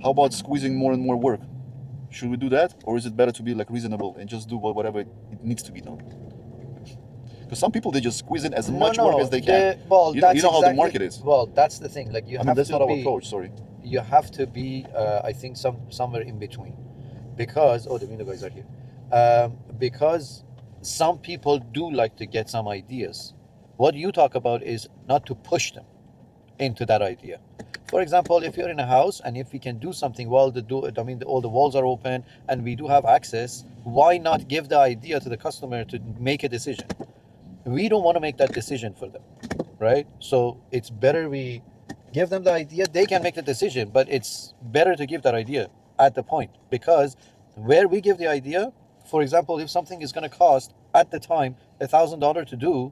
How about squeezing more and more work? Should we do that, or is it better to be like reasonable and just do whatever it needs to be done? Because some people, they just squeeze in as No, much work no. as they can. Well, You that's know how the exactly. market is. Well, that's the thing. Like you I mean, have that's to not our be. approach. Sorry. You have to be. I think somewhere in between, because the window guys are here. Because some people do like to get some ideas. What you talk about is not to push them into that idea. For example, if you're in a house and if we can do something while all the walls are open and we do have access, why not give the idea to the customer to make a decision? We don't want to make that decision for them, right? So it's better we give them the idea. They can make the decision, but it's better to give that idea at the point, because where we give the idea, for example, if something is going to cost at the time $1,000 to do,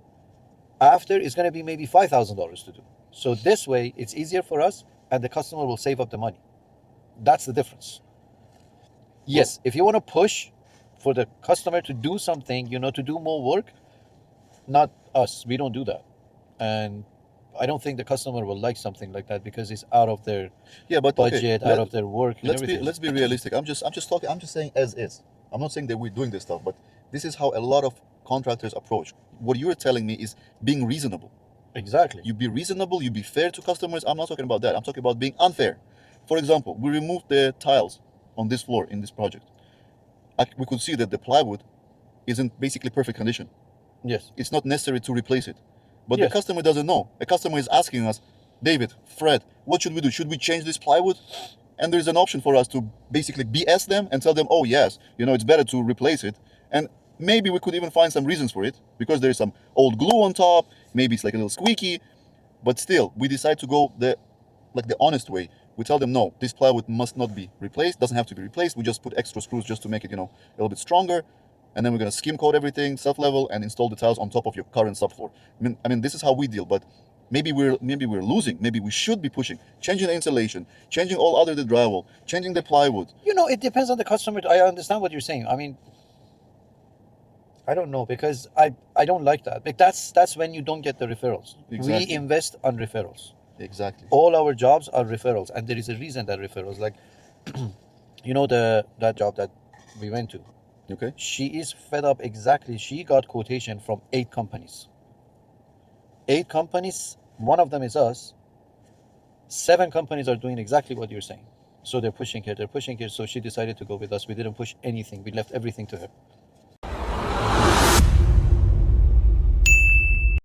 after it's going to be maybe $5,000 to do. So this way, it's easier for us, and the customer will save up the money. That's the difference. Yes, if you want to push for the customer to do something, to do more work, not us. We don't do that, and I don't think the customer will like something like that because it's out of their budget, out of their work. Let's be realistic. I'm just talking. I'm just saying as is. I'm not saying that we're doing this stuff, but this is how a lot of contractors approach. What you're telling me is being reasonable. Exactly. You be reasonable. You be fair to customers. I'm not talking about that. I'm talking about being unfair. For example, we removed the tiles on this floor in this project. We could see that the plywood is in basically perfect condition. Yes. It's not necessary to replace it. But Yes. the customer doesn't know. The customer is asking us, David, Fred, what should we do? Should we change this plywood? And there's an option for us to basically BS them and tell them, oh yes, it's better to replace it. And maybe we could even find some reasons for it, because there's some old glue on top, maybe it's like a little squeaky, but still we decide to go the honest way. We tell them, no, this plywood must not be replaced, doesn't have to be replaced. We just put extra screws just to make it, a little bit stronger. And then we're going to skim coat everything, self-level, and install the tiles on top of your current subfloor. I mean, this is how we deal, but maybe we're losing. Maybe we should be pushing, changing the insulation, changing all other the drywall, changing the plywood. It depends on the customer. I understand what you're saying. I mean, I don't know, because I don't like that. But that's when you don't get the referrals. Exactly. We invest on referrals. Exactly. All our jobs are referrals, and there is a reason that referrals. Like, that job that we went to. Okay. She is fed up. Exactly. She got quotation from 8 companies. 8 companies. One of them is us. 7 companies are doing exactly what you're saying. So they're pushing her. So she decided to go with us. We didn't push anything. We left everything to her.